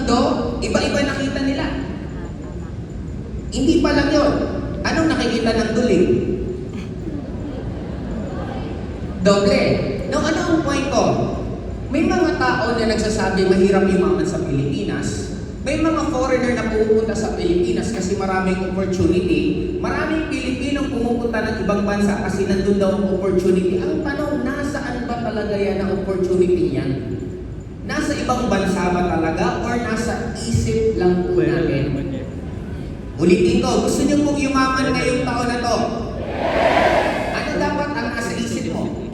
mundo, iba-iba nakita nila. Hindi pa lang yun. Anong nakikita ng duling? Doble. Now, ano ang point ko? May mga tao na nagsasabi mahirap yumaman sa Pilipinas. May mga foreigner na pumupunta sa Pilipinas kasi maraming opportunity. Maraming Pilipinong pumupunta ng ibang bansa kasi nandun daw ang opportunity. Ang tanong, nasaan ba talaga yan ang opportunity yan? Nasa ibang bansa ba talaga or nasa isip lang po natin? Ulitin ko, gusto niyo pong yumaman ngayong taon na to? Ano dapat ang nasa isip mo?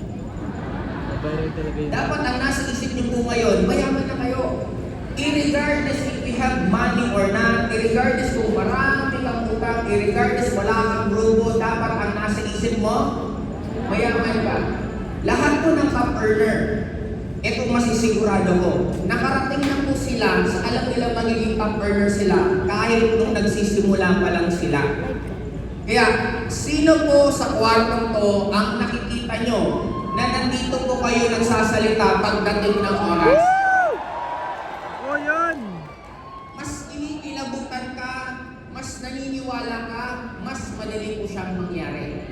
Dapat ang nasa isip niyo po ngayon, mayaman na kayo. Irregardless if we have money or not, irregardless kung marami kang utang, irregardless wala kang grupo, dapat ang nasa isip mo, mayaman ka. Lahat po ng top earner, ito masisigurado ko, nakarating na po sila sa alam nila magiging top earner sila kahit nung nagsisimula pa lang sila. Kaya, sino po sa kwartong to ang nakikita nyo na nandito po kayo nagsasalita pagdating ng oras? O yan! Mas inikilabutan ka, mas naniniwala ka, mas madali po siyang mangyari.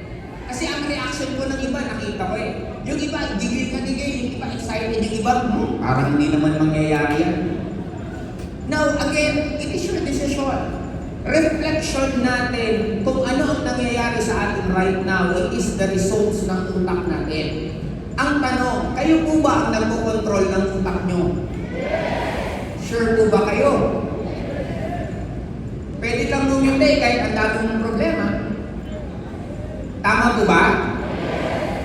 Kasi ang reaction ko ng iba, nakita ko eh. Yung iba, gigil ka digay, yung iba excited, yung iba, parang hindi naman mangyayari yan. Now, again, it is your decision. Reflection natin kung ano ang nangyayari sa atin right now, it is the results ng utak natin. Ang tanong, kayo po ba ang nagpo-control ng utak nyo? Sure po ba kayo? Pwede kang ngumiti kahit ang dami mong problema. Tama po ba?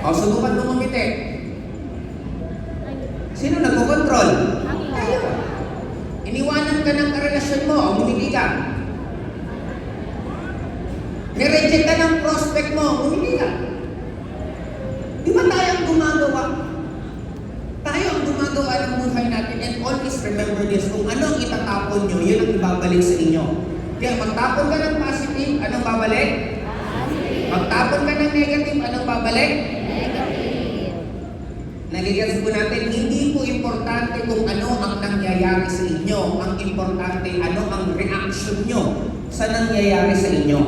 O, subukan mo ngumiti. Sino nagpo-control? Tayo. Iniwanan ka ng karelasyon mo, o ngumiti ka. Nireject ka ng prospect mo, ngumiti ka. Di ba tayo ang gumagawa? Tayo ang gumagawa ng buhay natin, and always remember this, kung ano ang itatapon nyo, yun ang ibabalik sa inyo. Kaya magtapon ka ng positive, anong babalik? Magtapon ka ng negative, anong babalik? Negative. Nagigets po natin, hindi po importante kung ano ang nangyayari sa inyo. Ang importante, ano ang reaction nyo sa nangyayari sa inyo.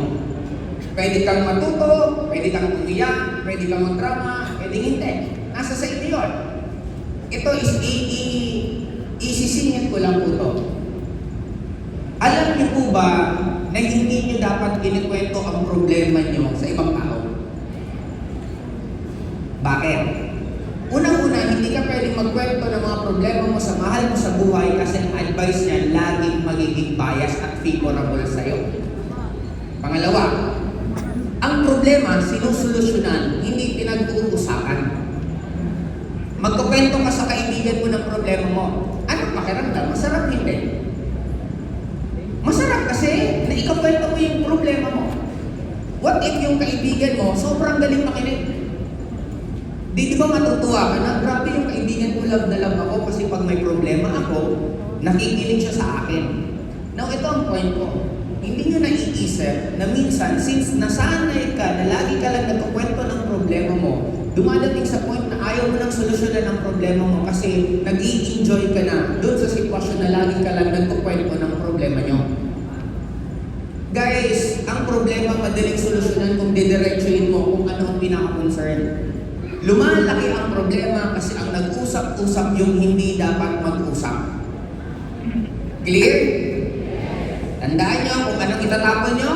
Pwede kang matuto, pwede kang umiyak, pwede kang magdrama, pwede hindi. Nasa sa inyo yun. Ito is isisingit ko lang po ito. Alam niyo po ba na hindi niyo dapat kinikwento ang problema niyo sa ibang tao? Bakit? Unang-una, hindi ka pwedeng magkwento ng mga problema mo sa mahal mo sa buhay kasi ang advice niya laging magiging bias at favorable sa'yo. Pangalawa, ang problema, sinusolusyonan, hindi pinag-uusapan. Magkukwento ka sa kaibigan mo ng problema mo. Anong pakiramdam? Masarap hindi. Masarap kasi na ikakwento mo yung problema mo. What if yung kaibigan mo, sobrang galing makinig? Di ba matutuwa ka na, grabe yung kaibigan ko, love na love ako kasi pag may problema ako, nakikinig siya sa akin. Now, ito ang point ko. Hindi nyo naiisip na minsan, since nasanay ka na lagi ka lang nagkukwento ng problema mo, dumadating sa point na ayaw mo nang solusyonan ng problema mo kasi nag-i-enjoy ka na doon sa sitwasyon na lagi ka lang nagkukwento ng problema nyo. Guys, ang problema madaling solusyonan kung didiretsuhin mo kung ano ang pinaka-concern. Lumalaki ang problema kasi ang nag-usap-usap yung hindi dapat mag-usap. Clear? Tandaan nyo kung anong itatapon nyo.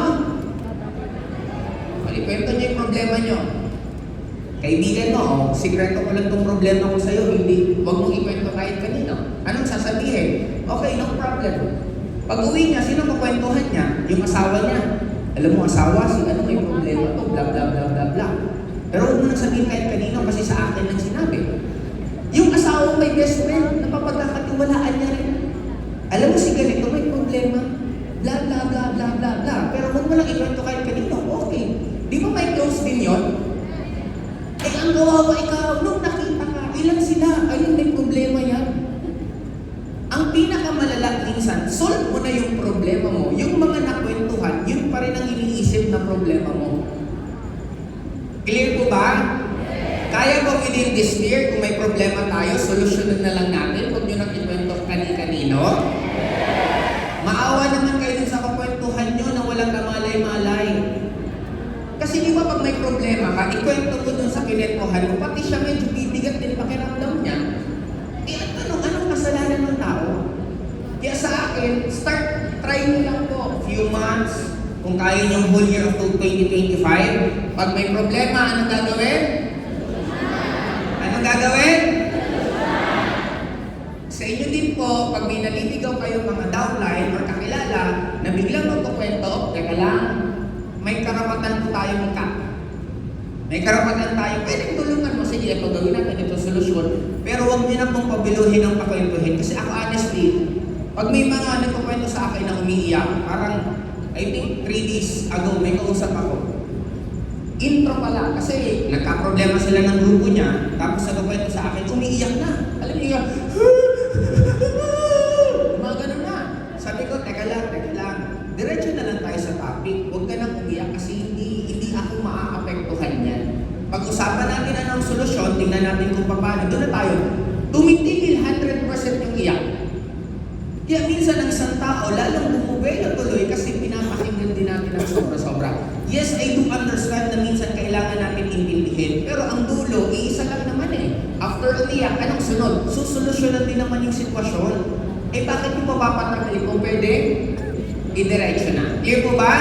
Malikwento nyo yung problema nyo. Kaibigan mo, sikreto ko lang itong problema ko sa'yo, hindi, huwag mong ikwento kahit kanino. Anong sasabihin? Okay, no problem. Pag uwi niya, sino kukwentuhan niya? Yung asawa niya. Alam mo, asawa, si ano may problema to, bla bla bla bla bla. Pero huwag mo nang sabihin kahit kanino kasi sa akin nang sinabi. Yung asawa may best friend, napapagkakatiwalaan niya rin. Alam mo si ganito, may problema. Bla bla bla bla bla bla. Pero huwag mo lang ikwento kahit kanino. Okay. Di ba may close din yun? Eh, ang gawa ikaw, nung nakita ka, ilan sila? Ayun, may problema yan. Ang pinakamalala minsan, solve mo na yung problema mo. Yung mga nakwentuhan, yun pa rin ang iniisip na problema mo. Clear po ba? Kaya ba within this year, kung may problema tayo, solusyonan na lang natin, huwag nyo nang ikwento kani-kanino? Maawa naman kayo dun sa kakwentuhan nyo na walang kamalay-malay. Kasi di ba pag may problema ka, ikwento mo dun sa kinentuhan mo, pati siya medyo bibigat din pakiramdam niya. Anong kasalanan ng tao? Kaya sa akin, try nyo lang po, few months, kung kaya nyo whole year of 2025, pag may problema, anong gagawin? Anong gagawin? Sa inyo din po, pag may naliligaw kayo mga downline or kakilala na biglang magkukwento, teka lang, may karapatan po tayo magka. May karapatan tayo, pwedeng tulungan mo, sige, ito gawin natin, ito solusyon. Pero huwag niyo na pong pabiluhin ang pakwentuhin. Kasi ako honestly, pag may mga nagkukwento sa akin na umiiyak, parang, I think 3 days ago, may kausap ako. Intro pala, kasi nagka-problema sila ng grupo niya, tapos nagkukwento sa akin, umiiyak na. Alam niyo, mga ganun na. Sabi ko, teka lang. Diretso na lang tayo sa topic. Huwag ka nang umiyak kasi hindi ako maaapektuhan yan. Pag-usapan natin anong solusyon, tingnan natin kung paano. Doon na tayo. Tumitigil 100% yung iyak. Kaya minsan ang isang tao, lalong bumubelo tuloy kasi pinapakinggan din natin ang sobra-sobra. Yes, I do understand na minsan kailangan natin intindihin. Pero ang dulo, iisa lang naman eh. After umiyak, anong sunod? Susolusyonan din naman yung sitwasyon. Eh bakit yung papapatagal kung pwede? Idiretso na. Clear po ba?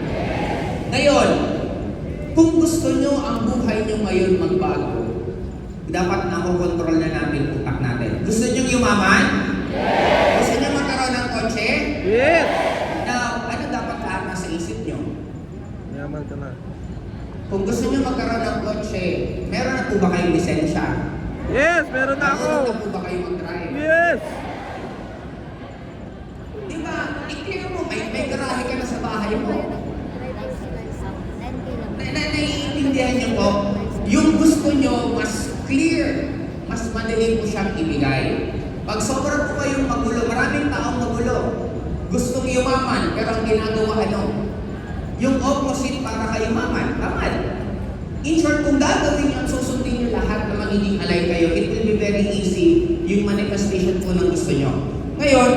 Yes. Ngayon, kung gusto nyo ang buhay nyo ngayon magbago, dapat nakokontrol na natin utak natin. Gusto nyo yumaman? Yes. Gusto nyo magkaroon ng kotse? Yes! Now, ano dapat lahat nasa isip nyo? Yaman ka na. Kung gusto nyo magkaroon ng kotse, meron na po ba kayong lisensya? Yes! Meron na ako! Meron na po ba kayong mag-drive? Yes! Diba, i-clear mo, may garahe ka na sa bahay mo. Naiintindihan niyo po, yung gusto nyo mas clear, mas madali po siyang ibigay. Pag sobra po kayong magulo, maraming taong magulo. Gustong yumaman, pero ang ginagawa ano? Yung opposite para kay yumaman, tamad. In short, kung gagawin nyo at susundin nyo lahat na magiging alay kayo, it will be very easy yung manifestation po ng gusto nyo. Ngayon,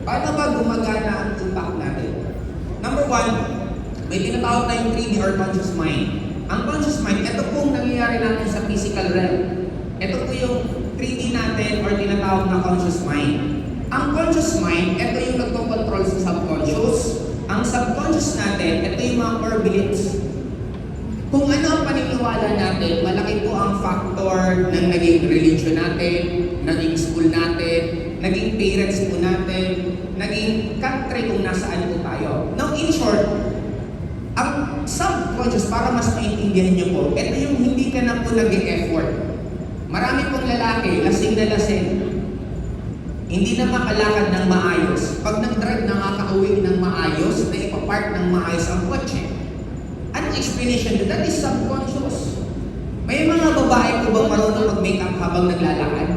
paano ba gumagana ang utak natin? Number 1, may tinatawag na yung 3D or conscious mind. Ang conscious mind, ito pong nangyayari natin sa physical realm. Ito po yung 3D natin or tinatawag na conscious mind. Ang conscious mind, ito yung nagko-control sa subconscious. Ang subconscious natin, ito yung mga core beliefs. Kung ano ang paniniwala natin, malaki po ang factor ng naging religion natin, naging school natin, naging parents po natin, naging country kung nasaan po tayo. Now, in short, ang subconscious, para mas maintindihan nyo po, ito yung hindi ka na po nag-e-effort. Marami pong lalaki, lasing na lasing, hindi na makalakad ng maayos. Pag nag-drive, nakaka-uwi ng maayos, na ipapark ng maayos ang kotse. Anong explanation doon? That is subconscious. May mga babae po bang marunong mag-makeup habang naglalakad?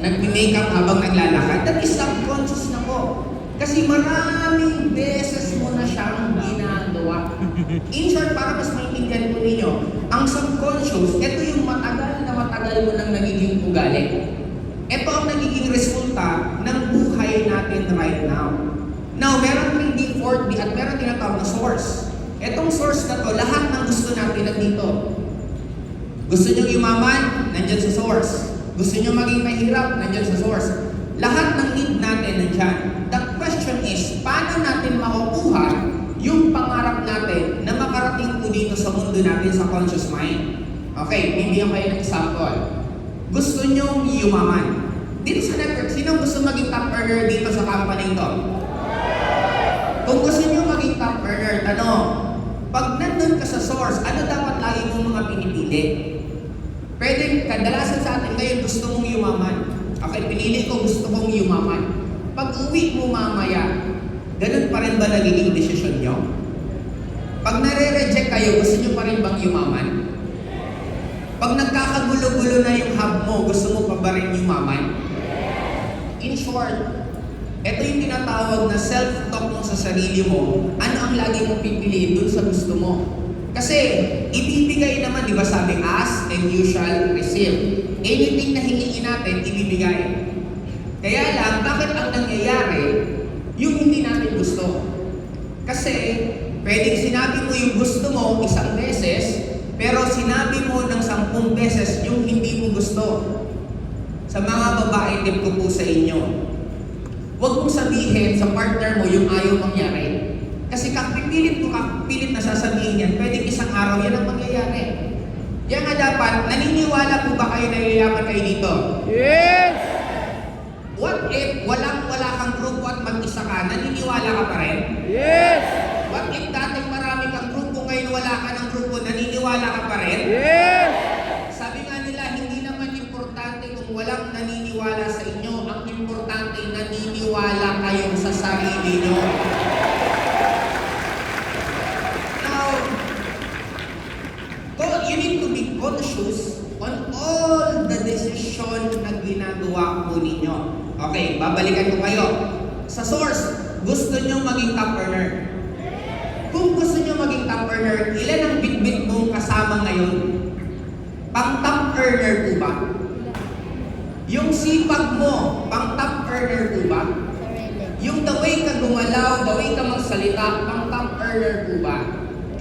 Nag-makeup habang naglalakad? That is subconscious na po. Kasi maraming beses mo na siyang ginagawa. In short, para mas maintindihan po ninyo, ang subconscious, ito yung matagal mo nang nagiging ugali. Ito ang nagiging resulta ng buhay natin right now. Now, meron 3D, 4D, at meron tinatawag na source. Etong source na to, lahat ng gusto natin nandito. Gusto nyo yumaman? Nandyan sa source. Gusto nyo maging mahirap? Nandyan sa source. Lahat ng need natin nandyan. The question is, paano natin makukuha yung pangarap natin na makarating po dito sa mundo natin sa conscious mind? Okay, bibigyan kayo ng example. Gusto nyo yumaman. Dito sa network, sino gusto maging top earner dito sa company ito? Kung gusto nyo maging top earner, tanong, pag nandun ka sa source, ano dapat lagi mong mga pinipili? Pwede, kadalasan sa atin ngayon gusto mong yumaman. Okay, pinili ko gusto kong yumaman. Pag uwi mo mamaya, ganun pa rin ba nagiging desisyon nyo? Pag nare-reject kayo, gusto nyo pa rin bang yumaman? Pag nagkakagulo-gulo na yung hub mo, gusto mo pa ba rin yumaman? In short, ito yung tinatawag na self-talk mo sa sarili mo. Ano ang lagi mong pipiliin dun sa gusto mo? Kasi, ibibigay naman, di ba sabi, ask and you shall receive. Anything na hingin natin, ibibigay. Kaya lang, bakit ang nangyayari, yung hindi natin gusto. Kasi, pwedeng sinabi mo yung gusto mo isang beses, pero sinabi mo ng 10 beses yung hindi mo gusto. Sa mga babae, tip ko po sa inyo, huwag mong sabihin sa partner mo yung ayaw mangyari. Kasi kapipilit na sasabihin yan, pwedeng isang araw yan ang mangyayari. Kaya nga dapat, naniniwala po ba kayo na yayaman kayo dito? Yes! What if wala kang grupo at mag-isa ka, naniniwala ka pa rin? Yes! What if dating marami kang grupo, ngayon wala ka ng grupo, naniniwala ka pa rin? Yes! Sabi nga nila, hindi naman importante kung walang naniniwala sa inyo. Ang importante, naniniwala kayo sa sarili nyo. Now, you need to be conscious on all the decision na ginagawa po ninyo. Okay, babalikan ko kayo. Sa source, gusto nyo maging top earner. Kung gusto nyo maging top earner, ilan ang bitbit mong kasama ngayon? Pang top earner po ba? Yung sipag mo, pang top earner po ba? Yung the way ka gumalaw, the way ka magsalita, pang top earner po ba?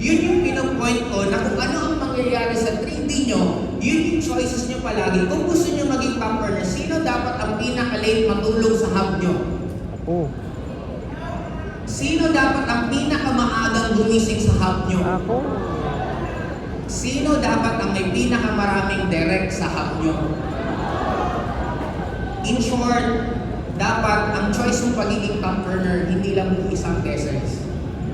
Yun yung pinopoint ko na kung ano ang mangyayari sa 3D nyo, yun yung choices nyo palagi. Kung gusto nyo maging top earner, sino dapat ang pinaka-late matulog sa hub nyo? Ako. Sino dapat ang pinakamaagang gumising sa hub nyo? Ako. Sino dapat ang may pinakamaraming direct sa hub nyo? In short, dapat ang choice ng pagiging top earner, hindi lang po isang beses.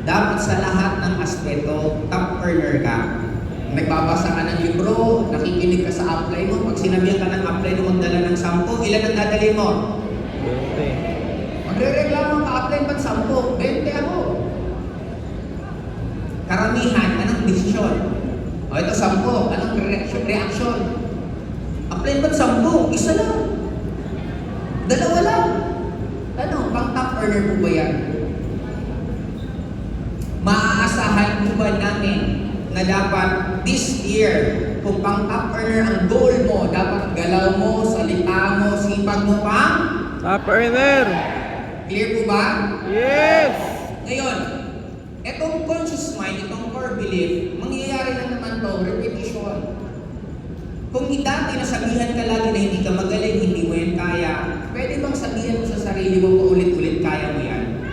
Dapat sa lahat ng aspeto, top earner ka. Nagbabasa ka ng libro, nakikinig ka sa apply mo. Pag sinabihan ka ng apply mo magdala ng 10, ilan ang dadalhin mo? 20. Magre-reklamo ka, apply ba't 10? 20 ako. Karamihan, anong desisyon? O ito 10, anong reaction? Apply ba't 10? Isa lang. Dalawa lang. Ano, pang top earner po ba yan? Maaasahan po ba namin na dapat this year, kung pang top earner ang goal mo, dapat galaw mo, salita mo, sipag mo pa? Top earner! Clear po ba? Yes! Ngayon, itong conscious mind, itong core belief, mangyayari lang naman to, repetition. Kung dati nasabihan ka lagi na hindi ka magaling, hindi mo yan kaya, pwede bang sabihan mo sa sarili mo paulit-ulit, kaya mo yan?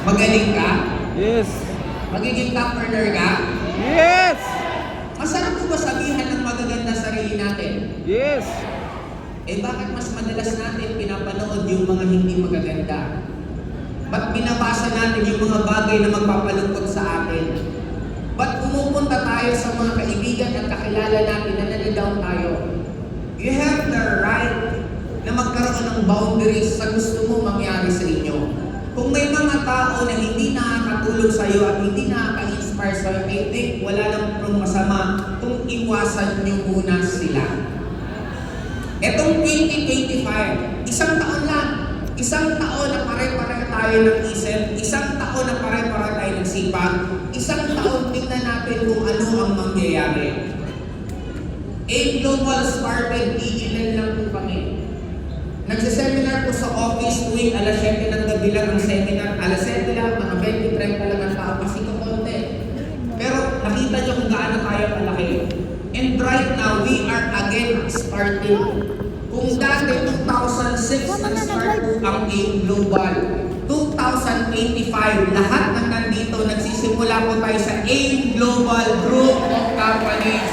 Magaling ka? Yes! Magiging top earner ka? Yes! Masarap po ba sabihan ng magaganda sa sarili natin? Yes! Eh bakit mas madalas natin pinapanood yung mga hindi magaganda? Ba't binabasa natin yung mga bagay na magpapalungkot sa atin? Ba't pumupunta tayo sa mga kaibigan at kakilala natin na nalidown tayo? You have the right na magkaroon ng boundaries sa gusto mo mangyari sa inyo. Kung may mga tao na hindi nakakatulong sa iyo at hindi nakaka-inspire sa iyo, I think wala lang pong masama kung iwasan nyo muna sila. Etong 2025, isang taon lang. Isang taon na pare-pare tayo ng isip, isang taon na pare-pare tayo ng sipag, isang taon tingnan natin kung ano ang mangyayari. Global started, iilan lang po kami. Nagsiseminar po sa office tuwing alas 7 ng gabi lang ang seminar, alas 7 lang, mga 20-30 lang ang tao kasi kakonti. Pero nakita nyo kung gaano tayo kalaki. And right now, we are again starting. Kung dati 2006 nag-start po ang Global, 2085, lahat ng nandito, nagsisimula po tayo sa Global Group of Companies.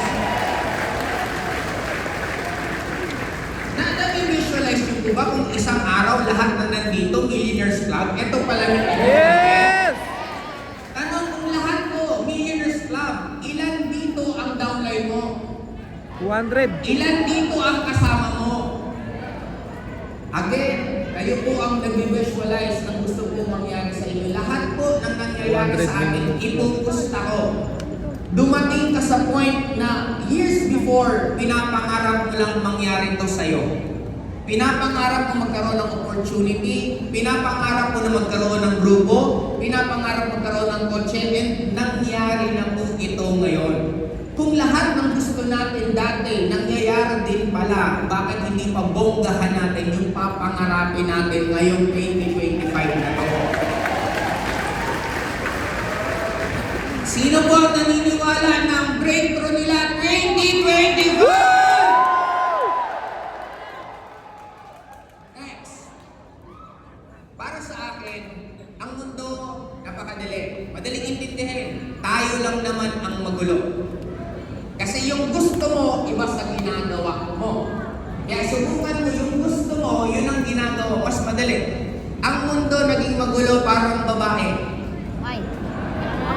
Na-visualize nyo po ba kung isang araw lahat na nandito, Millionaires Club? Ito pala yung Yes! tanong kung lahat po, Millionaires Club, ilan dito ang downline mo? 200. Ilan dito ang kasama mo? Again, kayo po ang nag-visualize ng gusto po mangyari sa inyo. Lahat po ng nangyayari sa atin, ipupusta ko. Dumating ka sa point na years before, pinapangarap mo lang mangyari to sa'yo. Pinapangarap mo magkaroon ng opportunity, pinapangarap mo na magkaroon ng grupo, pinapangarap magkaroon ng kotse, and nangyari na po ito ngayon. Kung lahat ng gusto natin dati, nangyayari din pala, bakit hindi pa bonggahan natin yung papangarapin natin ngayong 2025 na to? Sino po ang naniniwala ng breakthrough nila 2024? Next. Para sa akin, ang mundo napakadali. Madaling intindihin. Tayo lang naman ang magulo. Kasi yung gusto mo, iba sa ginagawa mo. Kaya subukan mo yung gusto mo, yun ang ginagawa. Mas madali. Ang mundo naging magulo parang babae. Ay.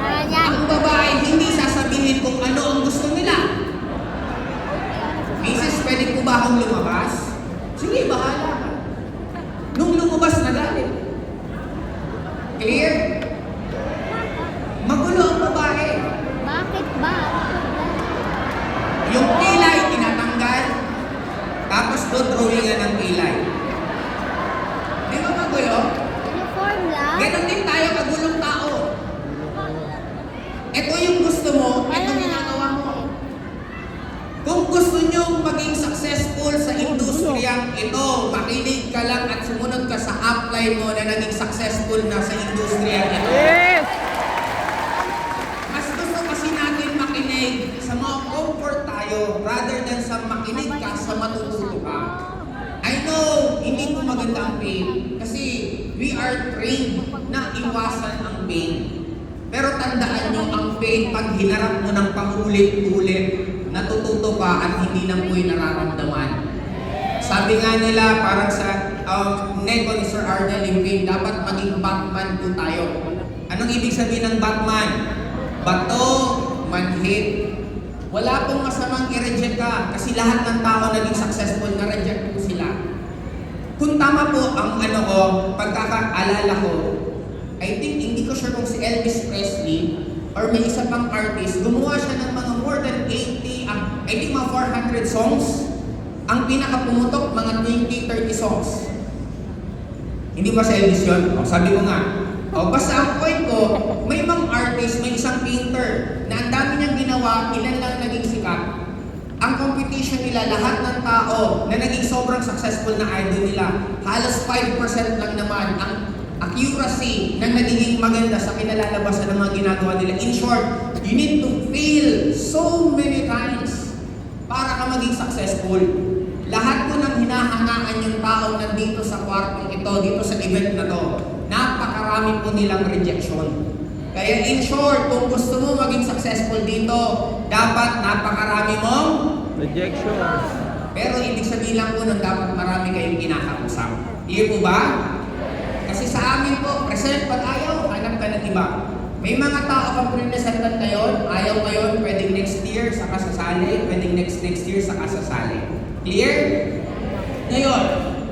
Wala yan. Ang babae hindi sasabihin kung ano ang gusto nila. Misis, pwede ko ba akong lumabas? Sige, bahala ka. Nung lumabas na galit. Clear? Magulo ang babae. Bakit ba? Yung kilay, tinatanggal. Tapos drawingan ng kilay. Di ba magulo? Uniform lang? Ganon din tayo kagulong tao. Ito yung gusto mo, ito ginagawa mo. Kung gusto nyo maging successful sa industriyang ito, makinig ka lang at sumunod ka sa upline mo na naging successful na sa industriyang ito. Yes! Mas gusto kasi natin makinig sa mga comfort tayo rather than sa makinig ka sa matututo ka. I know, hindi ko maganda ang pain kasi we are trained na iwasan ang pain. Pero tandaan nyo, ang pain, pag hinarap mo ng paulit-ulit, natututo ka at hindi na mo'y nararamdaman. Sabi nga nila, parang sa nego ni Sir Arnel Limping, dapat maging Batman po tayo. Anong ibig sabihin ng Batman? Bato, manhid. Wala pong masamang i-reject ka kasi lahat ng tao naging successful na reject po sila. Kung tama po ang pagkakaalala ko, I think hindi ko sure kung si Elvis Presley or may isa pang artist, gumawa siya ng mga more than 80, I think mga 400 songs. Ang pinakapumutok, mga 20-30 songs. Hindi ba si Elvis yun? O, sabi ko nga. O, basta ang point ko, may mga artist, may isang painter na ang dami niyang ginawa, ilan lang naging sikat. Ang competition nila, lahat ng tao na naging sobrang successful na idol nila, halos 5% lang naman ang accuracy na nagiging maganda sa kinalalabasan ng mga ginagawa nila. In short, you need to fail so many times para ka maging successful. Lahat po ng hinahangaan yung tao nandito sa kwartong ito, dito sa event na to, napakarami po nilang rejection. Kaya in short, kung gusto mo maging successful dito, dapat napakarami mong Rejection. pero ibig sabihin lang po nun dapat marami kayong kinakausap. Iyo po ba? Kasi sa amin po, present pag ayaw, hanap ka ng iba. May mga tao kang pre-presentan ngayon, ayaw ngayon, pwedeng next year, saka sasali, pwedeng next year, saka sasali. Clear? Ngayon,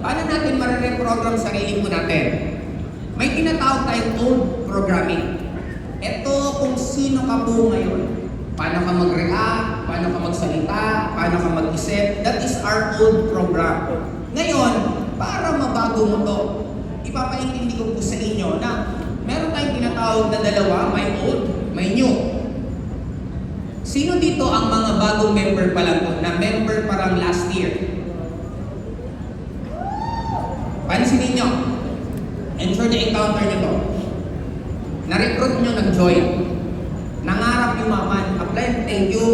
paano natin marireprogram sarili po natin? May tinatawag tayong old programming. Ito kung sino ka po ngayon. Paano ka mag-react, paano ka magsalita, paano ka mag-isip. That is our old program. Ngayon, para mabago mo to, ipapaintindi ko po sa inyo na meron tayong tinatawag na dalawa, may old, may new. Sino dito ang mga bagong member pa lang po, na member parang last year? Pansinin nyo. I'm sure na-encounter nyo to. Na-recruit nyo, nag-join. Nangarap yumaman. Apply, thank you.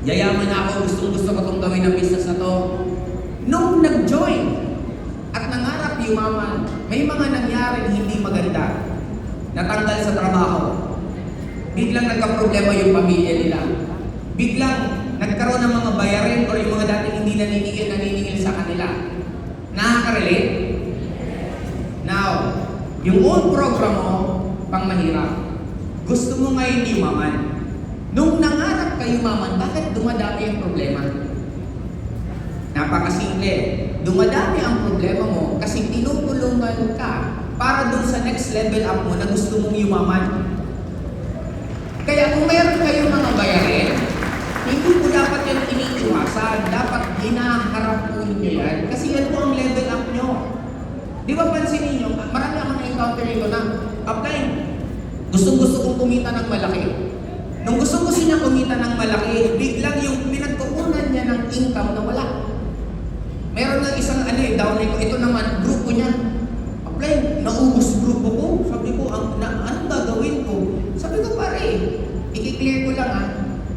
Yayaman na ako, gusto ko itong gawin ng business na to. Nung nag-join at nangarap yumaman, may mga nangyari hindi maganda. Natanggal sa trabaho. Biglang nagka-problema yung pamilya nila. Biglang nagkaroon ng mga bayarin o yung mga dating hindi naniningil sa kanila. Nakaka-relate? Now, yung old program mo, pang mahirap. Gusto mo ngayon yumaman. Nung nangarap ka yumaman, bakit dumadami ang problema? Napakasimple. Dumadami ang problema mo kasi tinutulungan ka para dun sa next level up mo na gusto mong yumaman. Kaya kung mayroon kayong mga bayarin, hindi po dapat yan iniiwasan. Dapat hinaharap po ninyo yan. Kasi yan po ang level up nyo. Di ba pansinin nyo, marami ako na-encounter nito na apply. Gustong-gusto kong kumita ng malaki. Nung gusto niya kumita ng malaki, biglang yung pinagkukunan niya ng income na wala. Meron ng isang downline ko, ito naman, grupo niya. Apply, naubos grupo ko. Sabi ko, anong gagawin ko? Sabi ko, pare, I-clear ko lang ha.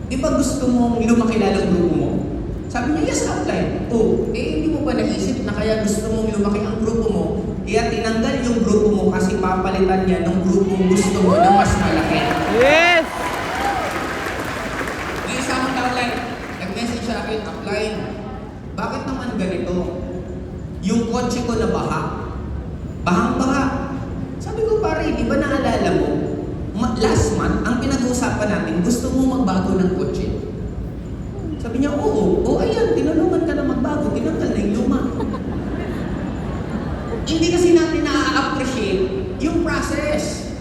Di ba gusto mong lumaki lalong grupo mo? Sabi niya, yes, outline. Oh, hindi mo ba naisip na kaya gusto mong lumaki ang grupo mo? Kaya tinanggal yung grupo mo kasi papalitan niya ng grupong gusto mo na mas malaki. Yes! May isa akong outline. Nag-message sa akin, outline. Bakit naman ganito? Yung kotse ko na baha. Bahang-baha. Sabi ko, pare, di ba naalala mo? Last month, ang pinag-uusapan natin, gusto mo magbago ng kotse. Sabi niya, oo. O ayan, tinulungan ka na magbago, tinanggal na yung luma. Hindi kasi natin na-appreciate yung process.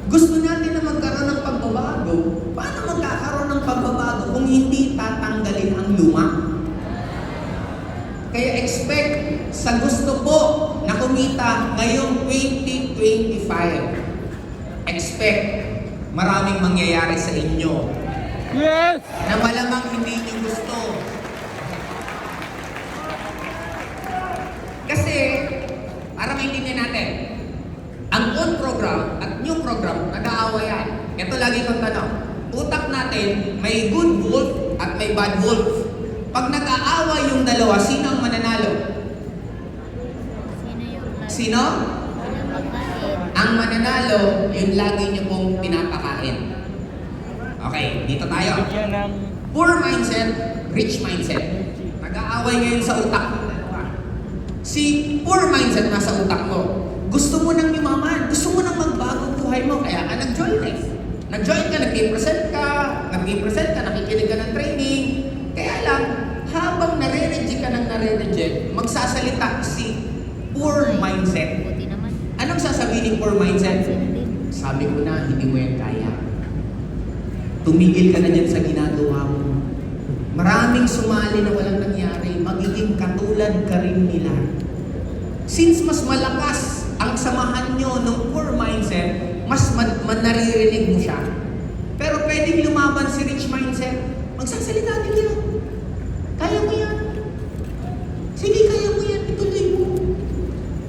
Gusto natin na magkaroon ng pagbabago. Paano magkakaroon ng pagbabago kung hindi tatanggalin ang luma? Kaya expect sa gusto po na kumita ngayong 2025. Expect maraming mangyayari sa inyo Yes! na malamang hindi nyo gusto. Kasi, para maintindihan natin, ang old program at new program, nag-aawa yan. Ito lagi kong tanong. Utak natin, may good wolf at may bad wolf. Pag nag-aawa yung dalawa, sino ang mananalo? Sino yung lagi? Sino? Sino magkain? Ang mananalo, yung lagi nyo pong pinapakain. Okay, dito tayo. Bigyan ng... Poor mindset, rich mindset. Nag-aaway ngayon sa utak. Si poor mindset nasa utak mo. Gusto mo nang yumaman, gusto mo nang magbago buhay mo, kaya ka nag-join eh. Nag-join ka, nag-present ka, nakikinig ka ng training. Kaya lang, habang nare-reject ka ng nare-reject, magsasalita si poor mindset. Buti naman. Anong sasabihin ng poor mindset? Sino din? Sabi ko na, hindi mo yan kaya. Tumigil ka na dyan sa ginagawa mo. Maraming sumali na walang nangyari, magiging katulad ka rin nila. Since mas malakas ang samahan nyo ng poor mindset, mas naririnig mo siya. Pero pwedeng lumaban si rich mindset, magsasalita din yun. Kaya mo yan. Sige, kaya mo yan, ituloy mo.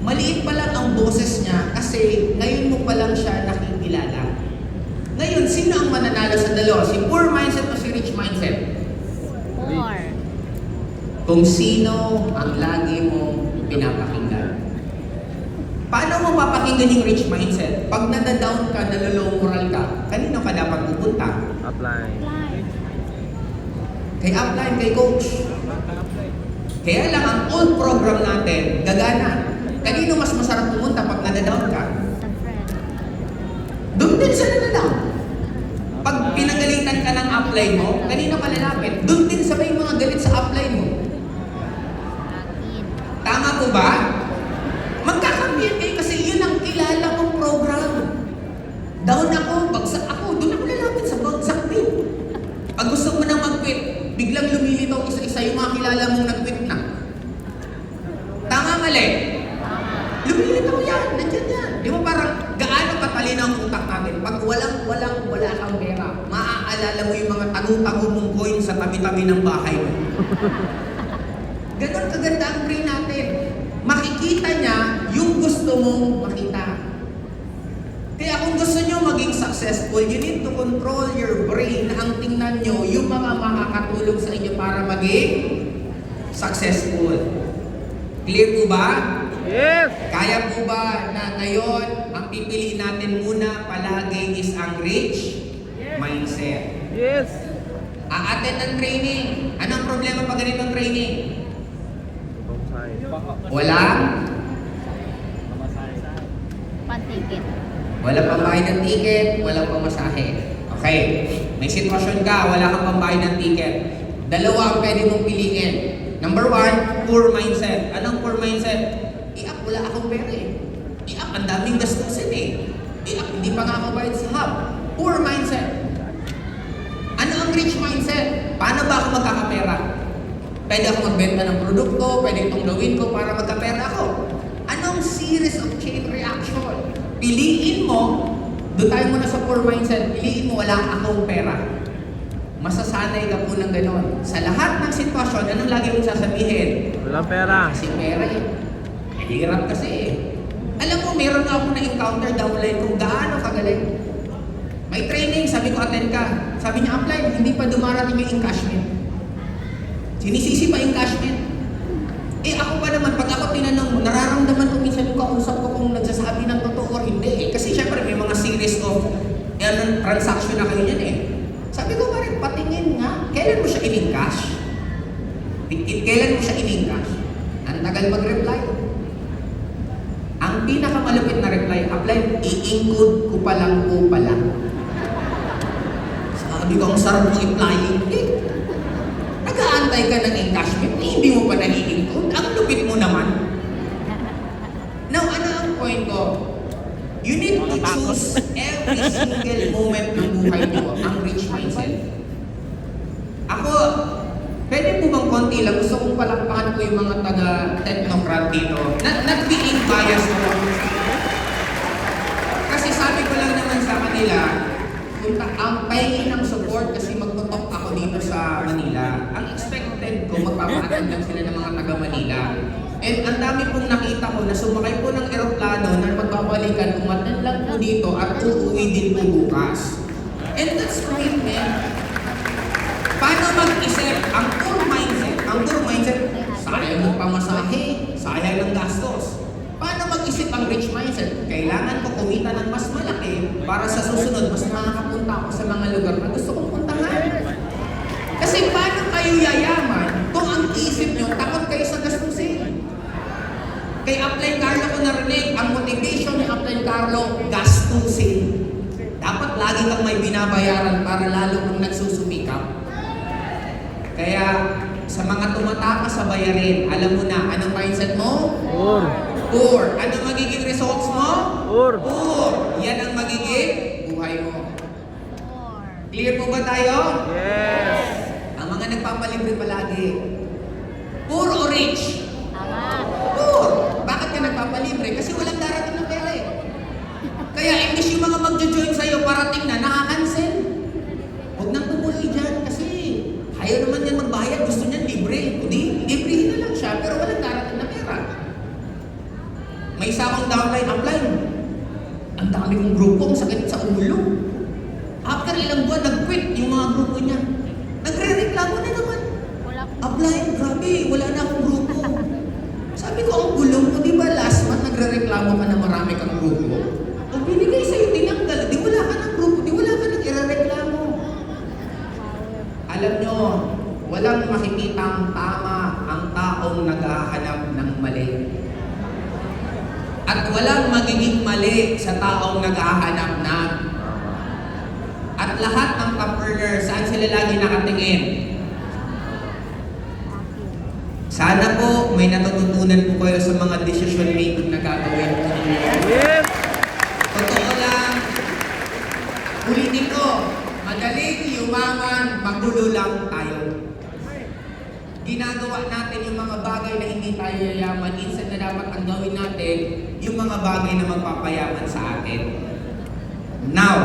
Maliit pa lang ang boses niya kasi ngayon mo pa lang siya nakikilala. Ngayon, sino ang mananalo sa dalawa? Si poor mindset o si rich mindset? Four. Kung sino ang lagi mo pinapakinggan. Paano mo papakinggan yung rich mindset? Pag nadadown ka, nalolow moral ka, kanino ka dapat pupunta? Apply. Fly. Kay upline, kay coach. Kaya lang ang old program natin, gagana. Kanino mas masarap pumunta pag nadadown ka? Sa friend. Doon din sa nadadown. Pag pinagalitan ka ng upline mo, kanino ka lalapit? Doon din sa may mga galit sa upline mo. Akin. Tama po ba? Magkakampiyan kayo kasi yun ang kilala mong program. Down ako, bagsak ako, doon ako lalapit sa bagsak din. Pag gusto mo nang mag-quit, biglang lumilitaw isa-isa yung mga kilala mong nag-quit na. Tama mali? Lumilitaw yan, nandyan yan. Di ba parang gaano katalino ang utak natin? Pag wala kang pera, maaalala mo yung mga tago-tago mong coin sa tabi-tabi ng bahay mo. Ganon kaganda ang brain natin. Makikita niya yung gusto mong makita. Kaya kung gusto nyo maging successful, you need to control your brain na ang tingnan nyo yung mga makakatulong sa inyo para maging successful. Clear po ba? Yes! Kaya po ba na ngayon, ang pipiliin natin muna palagi is ang rich mindset? Yes! A-attend ng training. Anong problema pag ganitong training? Wala? Pantikit. Wala pang bayad ng ticket, wala pang masahe. Okay, may sitwasyon ka, wala kang pambayad ng ticket. Dalawa ang pwede mong piliin. Number one, poor mindset. Anong poor mindset? Wala akong pera eh. Ang daming gastusin eh. Hindi pa nga ako bayad sa hub. Poor mindset. Ano ang rich mindset? Paano ba ako magkakapera? Pwede ako magbenta ng produkto, pwede itong gawin ko para magkapera ako. Anong series of chain reaction? Piliin mo, doon tayo muna sa poor mindset, piliin mo wala akong pera. Masasanay ka po ng gano'n. Sa lahat ng sitwasyon, anong lagi mong sasabihin? Walang pera. Kasi pera eh. Hirap kasi eh. Alam mo, meron nga akong na-encounter downline kung gaano kagaling. May training, sabi ko attend ka. Sabi niya apply, hindi pa dumarating yung encashment. Sinisisi pa yung encashment. Eh ako pa naman, pag ako tinanong, nararamdaman ko minsan yung kausap ko kung nagsasabi ng totoo or hindi. Kasi syempre may mga series of transaction na kayo yan eh. Sabi ko pa rin, patingin nga, kailan mo siya in-encash? Kailan mo siya in-encash? Ang tagal mag-reply. Ang pinakamalupit na reply, apply, i-include ko pa lang po pala. Sabi ko, ang sarap mo i-flying. Eh, nag-aantay ka ng encashment, eh, hindi mo pa na-i-include. Ang lupit mo naman. Now, ano ang point ko? You need to choose every single moment ng buhay nyo ang rich mindset. Ako, pwede po bang konti lang? Gusto kong palakpakan ko yung mga taga-technocrat dito. Not being biased ko. Kasi sabi ko lang naman sa kanila, ang pahingin ng support kasi magtutok ako dito sa Manila. Ang expected ko, magpapaattend lang sila ng mga taga-Manila. And ang dami pong nakita ko na sumakay po ng eroplano na magbabalikan, umattend lang po dito at uuwi din po bukas. And that's great, man. Paano mag-isip? Ang poor mindset, sayang ng pamasahe, sayang ng gastos. Paano mag-isip ang rich mindset? Kailangan ko kumita ng mas malaki para sa susunod, mas makakapunta ako sa mga lugar na gusto kong puntahan. Kasi paano kayo yayaman kung ang isip nyo, takot kayo sa gastusin? Kay Upline Carlo ko narinig, ang motivation ni Upline Carlo, gastusin. Dapat lagi kang may binabayaran para lalo kang nagsusumikap. Kaya sa mga tumatakas sa bayarin, alam mo na, anong mindset mo? Poor. Poor. Ano magiging results mo? Poor. Poor. Yan ang magiging buhay mo. 4. Clear po ba tayo? Yes. Ang mga nagpapalibre palagi, poor o rich? Tama. Poor. Bakit ka nagpapalibre? Kasi walang darating na pera eh. Kaya imbis yung mga magjo-join sa'yo, parating na, nakakancel. Huwag nang tumuloy dyan kasi ayaw naman yan magbayad, gusto niyan libre. Hindi, libre na lang siya, pero walang darating na pera. May isa akong downline upline. Ang dami kong grupo, ang sakit sa ulo. After ilang buwan, nag-quit yung mga grupo niya. Nagre-reklamo na naman. Wala ko. Upline, grabe, wala na akong grupo. Sabi ko, ang gulong mo, di ba last month nagre-reklamo ka na marami kang grupo? O binigay sa'yo, tinanggal, di wala ka ng grupo, di wala ka nang ire-reklamo. Alam nyo, walang makikitang tama ang taong naghahanap ng mali. At walang magiging mali sa taong naghahanap ng. At lahat ng top earners, saan sila lagi nakatingin? Sana po may natututunan po kayo sa mga decision making na gagawin po ninyo. Yes. Totoo lang, ulitin ko, madaling yumaman, magulo lang tayo. Ginagawa natin yung mga bagay na hindi tayo yayaman, instead na dapat ang gawin natin yung mga bagay na magpapayaman sa atin. Now,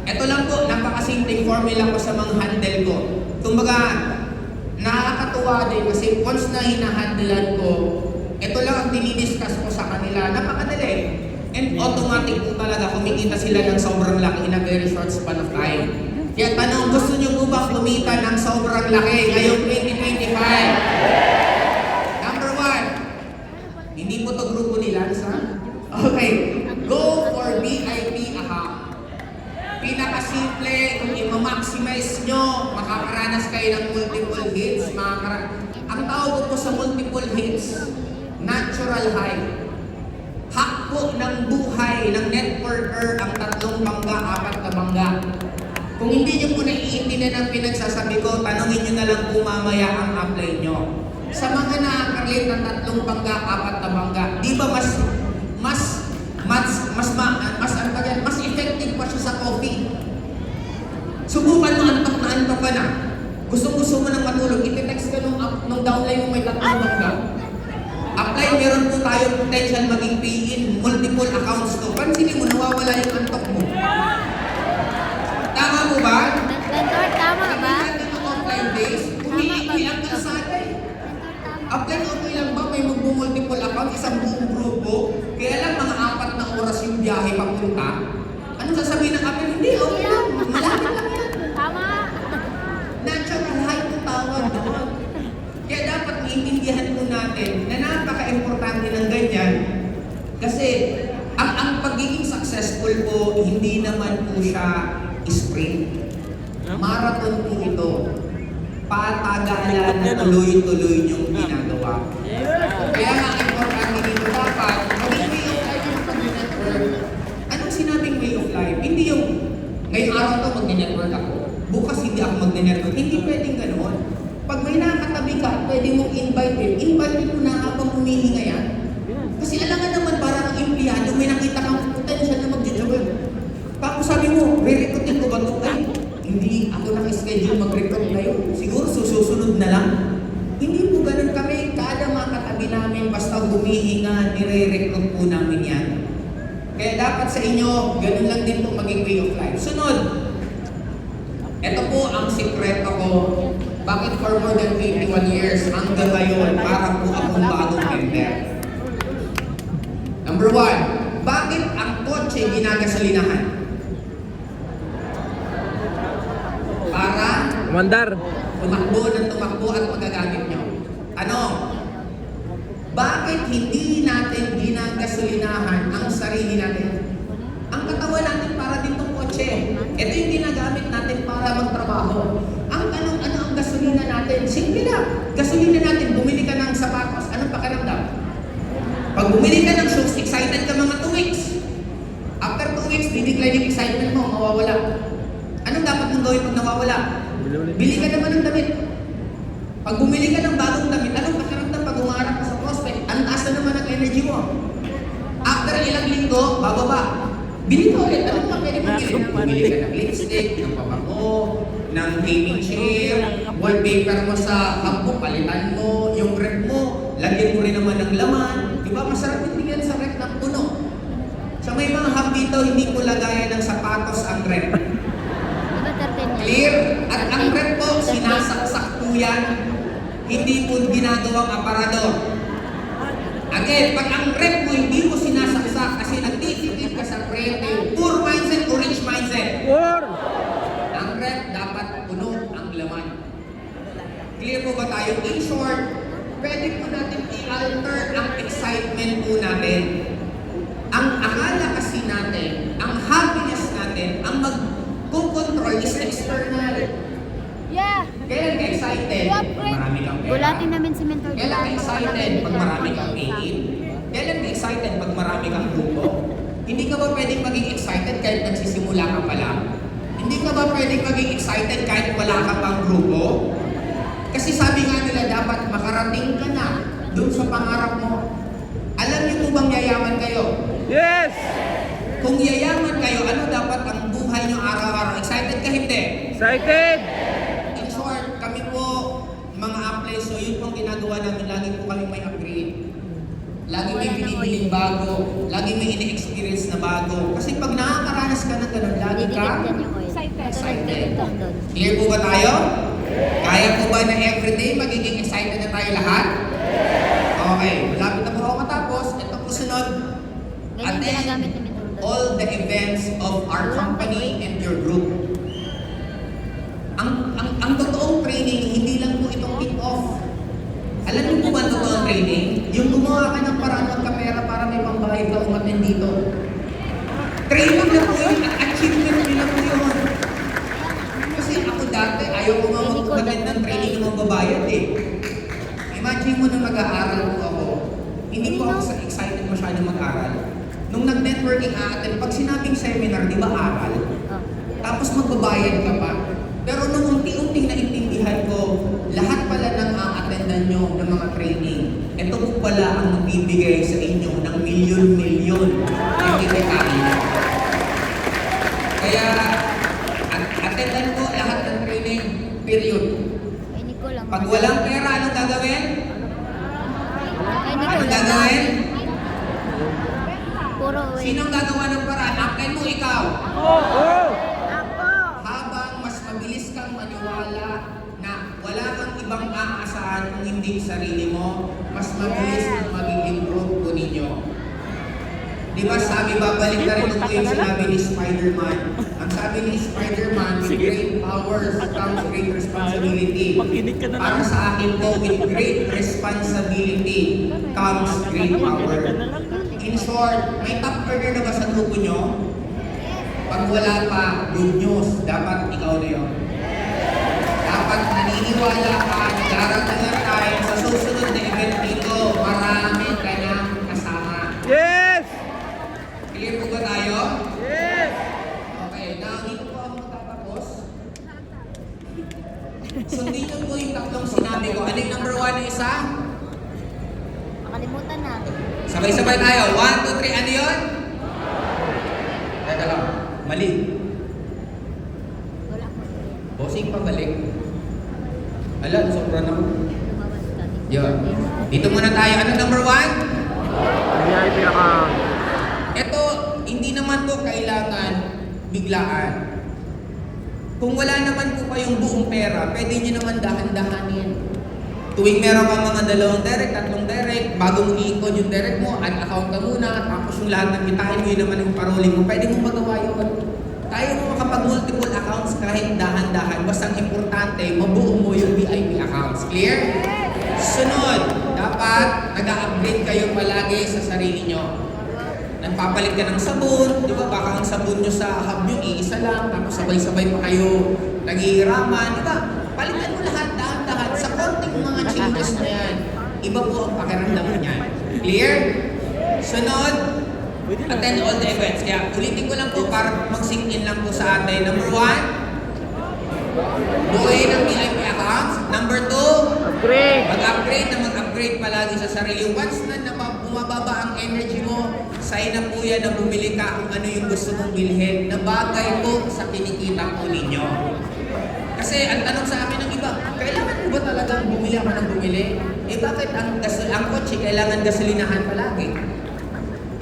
ito lang po, napakasimpleng formula ko sa mga handle ko. Kumbaga, nakakatuwa din kasi once na hinahandlean ko, ito lang ang dinidiscuss ko sa kanila. Napakadali. And automatic po talaga kumikita sila ng sobrang laki in a very short span of time. Kaya tanong, gusto niyo po bang kumita ng sobrang laki ngayong 2025? Number 1, hindi mo to grupo nila, ha? Okay, go for VIP account. Pinakasimple, kung i-maximize nyo, makakaranas kayo ng multiple hits. Ang tawag po sa multiple hits, natural high. Hakpo ng buhay ng networker ang 3 bangga, 4 na bangga. Kung hindi nyo po naiintindihan ang pinagsasabi ko, tanongin nyo na lang po mamaya ang apply nyo. Sa mga nakakalit ng 3 bangga, 4 na bangga, di ba mas effective pa siya sa coffee? Subukan mo, antok na antok ka na. Gusto mo nang matulog, iti-text ka nung downline mo may 3 bangga. Apply, meron po tayo potential maging pay-in, multiple accounts to. Pansinin mo, nawawala yung antok mo. Tama mo ba? Mentor, tama ba? Ng offline days, umiikli ang kalsada eh. Apply, okay lang ba may magbu-multiple account, isang buong grupo? Kaya lang mga 4 na oras yung biyahe papunta. sasabihin ng kapatid, hindi, okay lang. Malapit lang yan. Tama. Natural height ang tawag doon. Kaya dapat maintindihan po natin na napaka-importante ng ganyan. Kasi ang pagiging successful po, hindi naman po siya sprint. Marathon po ito. Patagalan na tuloy-tuloy yung ginagawa. Kaya nga importante dito dapat, maging way of life yung pag-network. Anong sinabing way of life? Hindi yung, ngayong araw to mag-network ako. Bukas hindi ako mag-network. Hindi pwedeng ganoon. Pag may nakatabi ka, pwede mong invite mo na habang humihinga yan. Kasi alam nga naman parang ang empleyado, may nakita kang potential na mag-join. Tapos sabi mo, re-recruitin ko ba ito? Ay, hindi ako naka-schedule mag-recruit ngayon. Siguro susunod na lang. Hindi po ganun kami. Kada mga katabi namin, basta humihinga, nire-recruit po namin yan. Kaya dapat sa inyo, ganun lang din po maging way of life. Sunod, ito po ang sikreto ko. Bakit for more than 21 years, hanggang ngayon, para po akong bagong member? Number 1, bakit ang kotse ginagasolinahan? Para Mandar. tumakbo at magagamit nyo. Ano? Bakit hindi natin ginagasolinahan ang sarili natin? Ang katawan natin para din tong kotse. Ito yung ginagamit natin para magtrabaho. Ang tanong, ano ang gasolina natin? Simple lang. Gasolina natin, bumili ka ng sapatos. Anong pakiramdam? Pag bumili ka ng shoes, excited ka mga 2 weeks. After 2 weeks, bibigla yung excitement mo, mawawala. Anong dapat mong gawin pag nawawala? Bili ka naman ng damit. Pag bumili ka ng bagong damit, anong pakiramdam pag umarap ka sa prospect? Ang taas na naman ang energy mo. After ilang linggo, bababa. Bili ka ulit. Anong pa pwede mong bilhin? Bumili ka ng lipstick, ng pabango, ng gaming chair, wallpaper mo sa hampo, palitan mo, yung rep mo, lagyan mo rin naman ng laman. Di ba? Masarap yung tingnan sa rep ng puno. Sa may mga hub dito, hindi ko lagayan ng sapatos ang rep. Clear? At ang rep po, sinasaksak po yan. Hindi po ginagawang aparador. Again, pag ang rep mo hindi mo sinasaksak kasi nagtitipid ka sa rep, poor mindset o rich mindset. War. Ang rep dapat puno ang laman. Clear po ba tayo? In short, pwede po natin i-alter ang excitement po natin. Ang akala kasi natin, ang happiness natin, ang mag-control is external. Yeah. Kailan ka excited? Pag marami kang pera. Gulatin namin si Mentor. Kailan ka excited? Pag marami kang pay-in. Kailan ka excited? Pag marami kang grupo. Hindi ka ba pwedeng maging excited kahit nagsisimula ka pa lang? Hindi ka ba pwedeng maging excited kahit wala ka pang grupo? Kasi sabi nga nila dapat makarating ka na doon sa pangarap mo. Alam niyo po bang yayaman kayo? Yes. Kung yayaman kayo, ano dapat ang buhay niyo araw-araw? Excited ka hindi? Excited. In short, kami po, mga apply, so yun pong ginagawa namin, lagi po kami may upgrade. Lagi may binibiling bago, lagi may ini-experience na bago. Kasi pag nakakaranas ka ng ganun, lagi ka excited. Clear po ba tayo? Kaya po ba na everyday magiging excited na tayo lahat? Okay, malapit na po ako matapos. Ito po sunod. Ganyan ginagamit ni Mentor. All the events of our company and your group. Ang totoong training, hindi lang po itong kick-off. Alam niyo po ba ang totoong training? Yung gumawa ka ng paraan magkapera para may pambayad ka umatin dito. Training na po yun at achievement nila po yun. Kasi ako dati, ayaw ko nga mag-umatin ng training na magbabayad eh. Imagine mo na mag-aaral po ako. Hindi po ako excited masyado mag-aral. Nung nag-networking atin, pag sinabing seminar, di ba aral? Tapos magbabayad ka pa. Pero nung unti-unting naintindihan ko, lahat pala ng a-attendan nyo ng mga training, ito po pala ang magbibigay sa inyo ng milyon-milyon ng kinikali. Kaya, attendan ko lahat ng training, period. Pag walang pera, anong gagawin? Anong gagawin? Sinong gagawa ng paraan? Akin mo, ikaw. Oh. Habang mas mabilis kang maniwala na wala kang ibang aasahan kung hindi sarili mo, mas mabilis ang magiging grupo ninyo. Di ba sabi, babalik na rin ako yung sinabi ni Spider-Man. Ang sabi ni Spider-Man, with great powers comes great responsibility. Para sa akin po, with great responsibility comes great power. In short, may top earner na ba sa grupo nyo? Pag wala pa, good news. Dapat ikaw na yun. Dapat naniniwala ka, nag-aaral tayo sa susunod na event dito, marami ka nang kasama. Yes! Clear po ba tayo? Yes! Okay, now dito po ako magtatapos. Sundin nyo po yung tatlong sinabi ko. Ano yung number 1 na isa? Makalimutan na. Sabay-sabay tayo. 1, 2, 3. Ano yun? Teka lang. Mali. Wala ko. Bossing pabalik. Alam, sobra na. Lumabas ka. Yun. Dito muna tayo. Ano number 1? VIP account. Ito, hindi naman to kailangan biglaan. Kung wala naman po kayong buong pera, pwede nyo naman dahan-dahanin. Tuwing meron kang mga 2 direct, 3 direct, bago mo i-icon yung direct mo, add account ka muna, tapos yung lahat ng kitain mo, yun naman yung paroling mo, pwede mo magawa yun. Kaya mo makapag-multiple accounts kahit dahan-dahan. Basta ang importante, mabuo mo yung VIP accounts. Clear? Sunod, dapat nag-upgrade kayo palagi sa sarili nyo. Nagpapalit ka ng sabon, di ba? Baka ang sabon nyo sa hub nyo, iisa lang, tapos sabay-sabay pa kayo naghihiraman, di ba? Palitan mo lahat, dahan-dahan, sa konting mga changes na yan. Iba po ang pakiramdam niyan. Clear? Sunod, attend all the events. Kaya ulitin ko lang po para mag-sink in lang po sa atin. Number 1, buuin ang VIP accounts. Number 2, Upgrade! mag-upgrade na mag-upgrade palagi sa sarili. Once na bumababa ang energy mo, sign na po yan na bumili ka kung ano yung gusto mong bilhin na bagay po sa kinikita po ninyo. Kasi ang tanong sa akin ng iba, kailangan mo ba talagang bumili ako ng bumili? Eh bakit ang kotse kailangan gasolinahan palagi?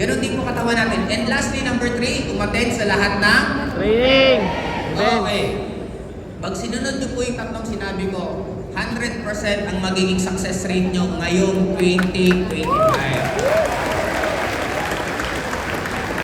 Ganon din po katawan natin. And lastly, number 3, umattend sa lahat ng Training! okay. Pag sinunod nyo po yung tatlong sinabi ko, 100% ang magiging success rate nyo ngayong 2025.